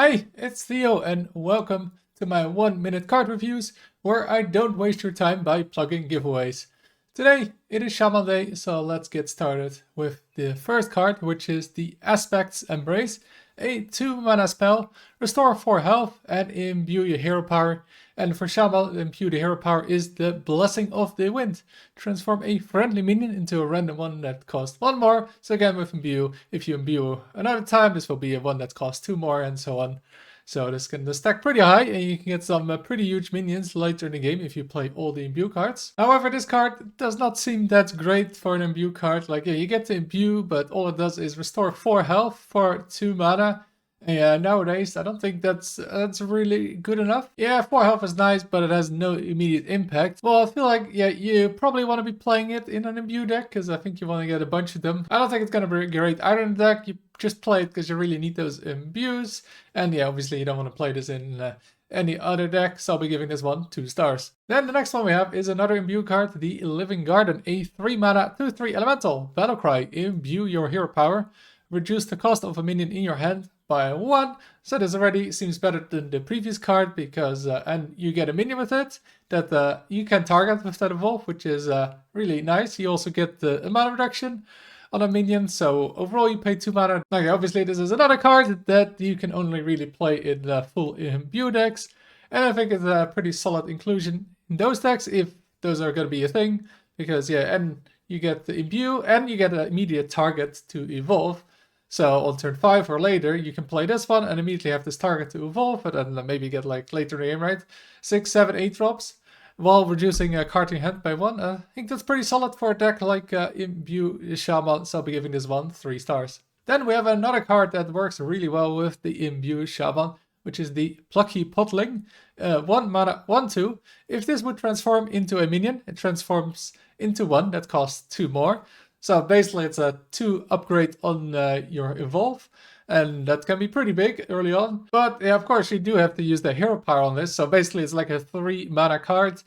Hi, it's Theo and welcome to my 1 minute card reviews where I don't waste your time by plugging giveaways. Today it is Shaman Day, so let's get started with the first card, which is the Aspect's Embrace, a 2 mana spell, restore 4 health and imbue your hero power. And for Shaman, imbue the hero power is the Blessing of the Wind. Transform a friendly minion into a random one that costs 1 more. So again with imbue, if you imbue another time, this will be a one that costs 2 more and so on. So this can stack pretty high and you can get some pretty huge minions later in the game if you play all the imbue cards. However, this card does not seem that great for an imbue card. Like, yeah, you get the imbue, but all it does is restore 4 health for 2 mana. Yeah, nowadays I don't think that's really good enough. Yeah, 4 health is nice, but it has no immediate impact. Well, I feel like, yeah, you probably want to be playing it in an imbue deck, because I think you want to get a bunch of them. I don't think it's going to be great either in the deck. You just play it because you really need those imbues. And yeah, obviously you don't want to play this in any other deck, so I'll be giving this one 2 stars. Then the next one we have is another imbue card, the Living Garden, a 3 mana 2/3 elemental. Battlecry, imbue your hero power. Reduce the cost of a minion in your hand by 1. So this already seems better than the previous card because and you get a minion with it that you can target with that evolve, which is really nice. You also get the mana reduction on a minion, so overall you pay 2 mana. Okay, obviously this is another card that you can only really play in full imbue decks, and I think it's a pretty solid inclusion in those decks if those are going to be a thing, because yeah, and you get the imbue and you get an immediate target to evolve. So on turn 5 or later, you can play this one and immediately have this target to evolve, and then maybe get like later in the game, right? 6, 7, 8 drops, while reducing a card in your hand by 1. I think that's pretty solid for a deck like Imbue Shaman, so I'll be giving this one 3 stars. Then we have another card that works really well with the Imbue Shaman, which is the Plucky Potling. 1 mana, 1/2. If this would transform into a minion, it transforms into one that costs 2 more. So basically it's a 2 upgrade on your evolve, and that can be pretty big early on. But yeah, of course you do have to use the hero power on this, so basically it's like a 3 mana card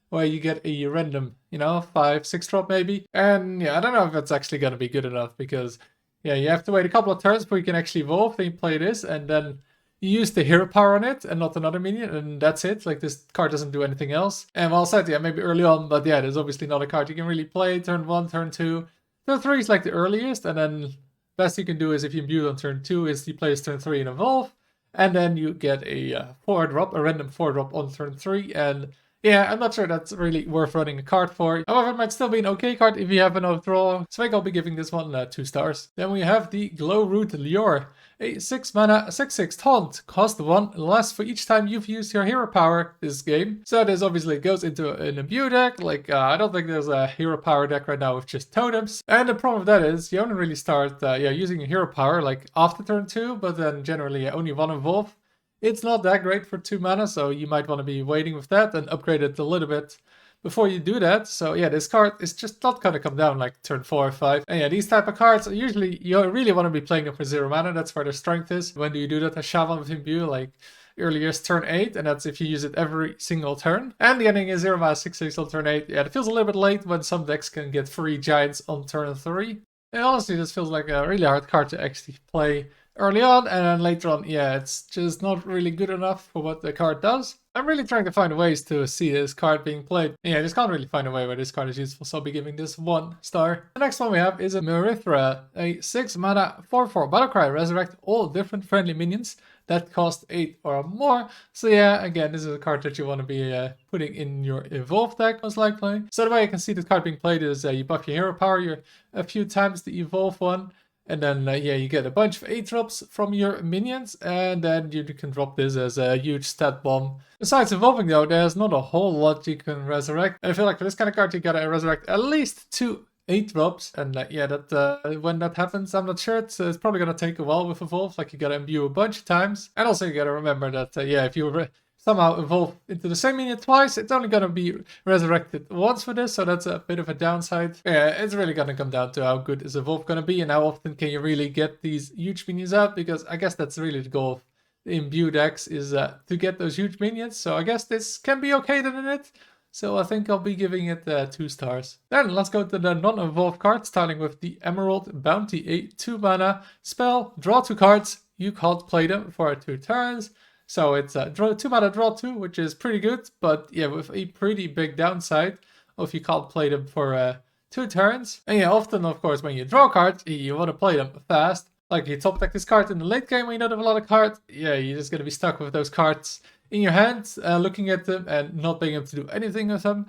where you get a random, 5, 6 drop maybe. And yeah, I don't know if it's actually going to be good enough, because yeah, you have to wait a couple of turns before you can actually evolve, then you play this, and then you use the hero power on it and not another minion, and that's it. Like, this card doesn't do anything else. And well said, yeah, maybe early on, but yeah, there's obviously not a card you can really play turn 1, turn 2. Turn 3 is like the earliest, and then best you can do is if you imbue on turn 2 is you play turn 3 and evolve, and then you get a 4 drop, a random 4 drop on turn 3, and yeah, I'm not sure that's really worth running a card for. However, it might still be an okay card if you have enough draw, so I think I'll be giving this one 2 stars. Then we have the Glowroot Lure, a 6 mana 6/6 taunt, cost 1 less for each time you've used your hero power this game. So this obviously goes into an imbue deck. Like, I don't think there's a hero power deck right now with just totems. And the problem with that is you only really start using your hero power like after turn 2, but then generally only 1 evolve. It's not that great for 2 mana, so you might want to be waiting with that and upgrade it a little bit before you do that. So yeah, this card is just not going to come down like turn 4 or 5. And yeah, these type of cards, usually you really want to be playing them for 0 mana. That's where their strength is. When do you do that as Shaman with imbue? Like, earliest turn 8, and that's if you use it every single turn. And the ending is 0 mana 6/6 on turn 8. Yeah, it feels a little bit late when some decks can get 3 giants on turn 3. And honestly, this feels like a really hard card to actually play early on, and then later on, yeah, it's just not really good enough for what the card does. I'm really trying to find ways to see this card being played. Yeah, I just can't really find a way where this card is useful, so I'll be giving this 1 star. The next one we have is a Merithra, a 6 mana 4/4 Battlecry. Resurrect all different friendly minions that cost 8 or more. So yeah, again, this is a card that you want to be putting in your evolve deck most likely. So the way I can see this card being played is you buff your hero power a few times the evolve one. And then, yeah, you get a bunch of 8 drops from your minions, and then you can drop this as a huge stat bomb. Besides evolving, though, there's not a whole lot you can resurrect. And I feel like for this kind of card, you gotta resurrect at least 2 8 drops. And yeah, that when that happens, I'm not sure. It's probably gonna take a while with evolve. Like, you gotta imbue a bunch of times. And also, you gotta remember that, yeah, if you somehow evolve into the same minion twice, it's only gonna be resurrected once for this, so that's a bit of a downside. Yeah, it's really gonna come down to how good is evolve gonna be and how often can you really get these huge minions out, because I guess that's really the goal of the imbue decks, is to get those huge minions. So I guess this can be okay than it. So I think I'll be giving it 2 stars. Then let's go to the non-evolved card, starting with the Emerald Bounty, a 2 mana spell, draw 2 cards. you can't play them for 2 turns. So it's a 2 mana draw 2, which is pretty good, but yeah, with a pretty big downside if you can't play them for 2 turns. And yeah, often, of course, when you draw cards, you want to play them fast. Like you top deck this card in the late game when you don't have a lot of cards, yeah, you're just going to be stuck with those cards in your hand, looking at them and not being able to do anything with them.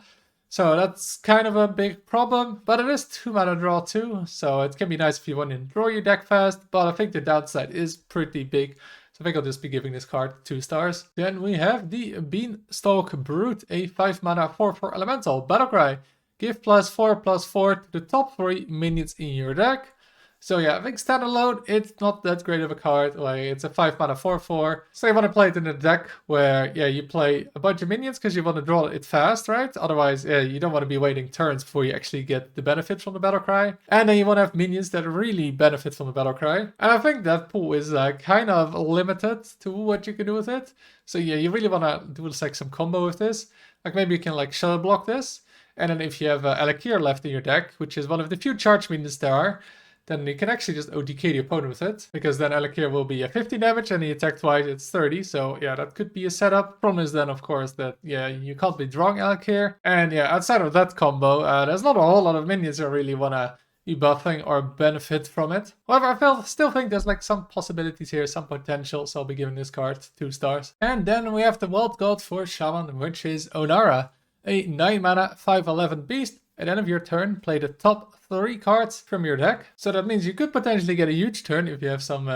So that's kind of a big problem, but it is 2 mana draw 2, so it can be nice if you want to draw your deck fast, but I think the downside is pretty big. So I think I'll just be giving this card 2 stars. Then we have the Beanstalk Brute, a 5 mana 4/4 elemental. Battlecry. Give +4/+4 to the top 3 minions in your deck. So yeah, I think standalone, it's not that great of a card. Like, it's a 5 mana 4/4. So you want to play it in a deck where, yeah, you play a bunch of minions because you want to draw it fast, right? Otherwise, yeah, you don't want to be waiting turns before you actually get the benefit from the Battlecry. And then you want to have minions that really benefit from the Battlecry. And I think that pool is kind of limited to what you can do with it. So yeah, you really want to do like some combo with this. Like maybe you can like shadow block this. And then if you have Alakir left in your deck, which is one of the few charge minions there are, then you can actually just OTK the opponent with it, because then Alakir will be 50 damage and he attack twice, it's 30, so yeah, that could be a setup. Problem is then, of course, that yeah, you can't be drawing Alakir, and yeah, outside of that combo, there's not a whole lot of minions that really want to be buffing or benefit from it. However, I still think there's like some possibilities here, some potential, so I'll be giving this card 2 stars. And then we have the Wild God for Shaman, which is Onara, a 9 mana 5/11 beast. At the end of your turn, play the top 3 cards from your deck. So that means you could potentially get a huge turn if you have some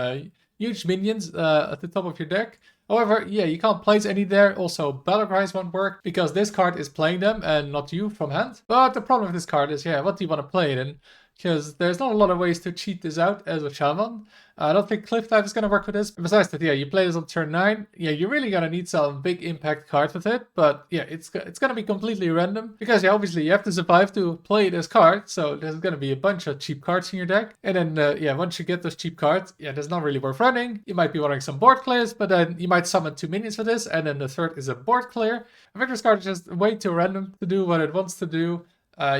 huge minions at the top of your deck. However, yeah, you can't place any there. Also, Battlecries won't work because this card is playing them and not you from hand. But the problem with this card is, yeah, what do you want to play it in? Because there's not a lot of ways to cheat this out as a Shaman. I don't think Cliff Dive is going to work with this. Besides that, yeah, you play this on turn 9. Yeah, you're really going to need some big impact cards with it. But yeah, it's going to be completely random. Because yeah, obviously you have to survive to play this card. So there's going to be a bunch of cheap cards in your deck. And then, yeah, once you get those cheap cards, yeah, there's not really worth running. You might be wanting some board clears, but then you might summon 2 minions for this. And then the third is a board clear. I think this card is just way too random to do what it wants to do.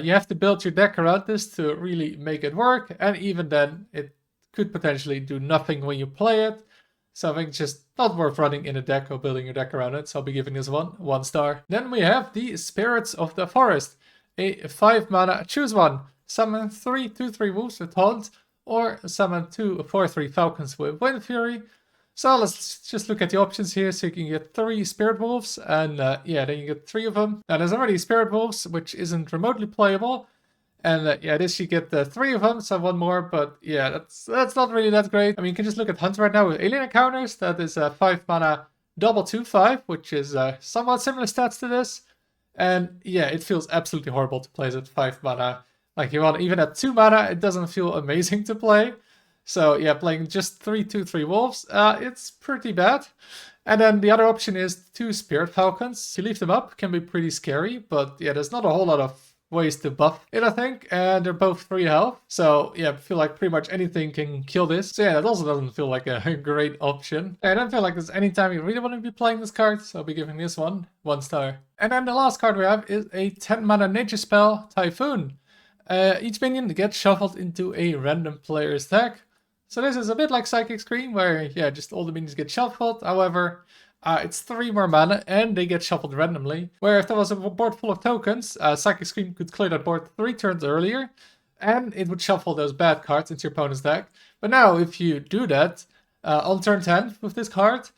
You have to build your deck around this to really make it work, and even then, it could potentially do nothing when you play it. So I think it's just not worth running in a deck or building your deck around it, so I'll be giving this one 1 star. Then we have the Spirits of the Forest, a 5 mana choose one. Summon 3 2/3 wolves with taunt, or summon 2 4/3 falcons with Wind Fury. So let's just look at the options here. So you can get 3 Spirit Wolves, and yeah, then you get 3 of them. Now there's already Spirit Wolves, which isn't remotely playable. And yeah, this you get 3 of them, so 1 more, but yeah, that's not really that great. I mean, you can just look at Hunt right now with Alien Encounters. That is a 5 mana double 2/5, which is somewhat similar stats to this. And yeah, it feels absolutely horrible to play as at 5 mana. Like you want, even at 2 mana, it doesn't feel amazing to play. So yeah, playing just 3 2/3 wolves, it's pretty bad. And then the other option is 2 Spirit Falcons. You leave them up, can be pretty scary, but yeah, there's not a whole lot of ways to buff it, I think, and they're both 3 health. So yeah, I feel like pretty much anything can kill this. So yeah, that also doesn't feel like a great option. I don't feel like there's any time you really want to be playing this card, so I'll be giving this one 1 star. And then the last card we have is a 10 mana nature spell, Typhoon. Each minion gets shuffled into a random player's deck. So this is a bit like Psychic Scream, where, yeah, just all the minions get shuffled. However, it's 3 more mana, and they get shuffled randomly. Where if there was a board full of tokens, Psychic Scream could clear that board 3 turns earlier, and it would shuffle those bad cards into your opponent's deck. But now, if you do that on turn 10 with this card,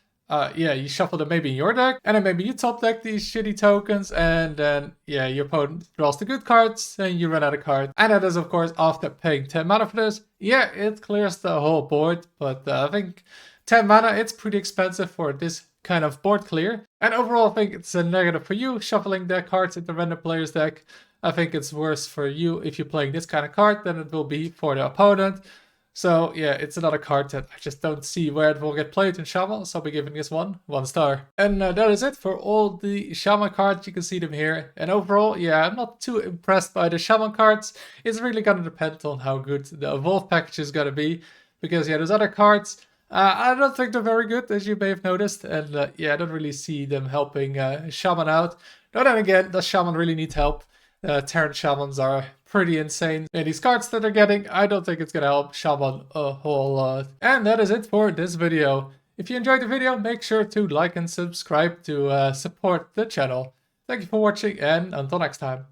yeah, you shuffle them maybe in your deck, and then maybe you top deck these shitty tokens, and then, yeah, your opponent draws the good cards, and you run out of cards. And that is, of course, after paying 10 mana for this. Yeah, it clears the whole board, but I think 10 mana, it's pretty expensive for this kind of board clear. And overall, I think it's a negative for you, shuffling deck cards into random player's deck. I think it's worse for you if you're playing this kind of card than it will be for the opponent. So yeah, it's another card that I just don't see where it will get played in Shaman, so I'll be giving this one 1 star. And that is it for all the Shaman cards. You can see them here. And overall, yeah, I'm not too impressed by the Shaman cards. It's really gonna depend on how good the Evolve package is gonna be. Because yeah, those other cards, I don't think they're very good, as you may have noticed. And yeah, I don't really see them helping Shaman out. But then again, does Shaman really need help? Terran Shamans are pretty insane. And these cards that they're getting, I don't think it's gonna help Shaman a whole lot. And that is it for this video. If you enjoyed the video, make sure to like and subscribe to support the channel. Thank you for watching, and until next time.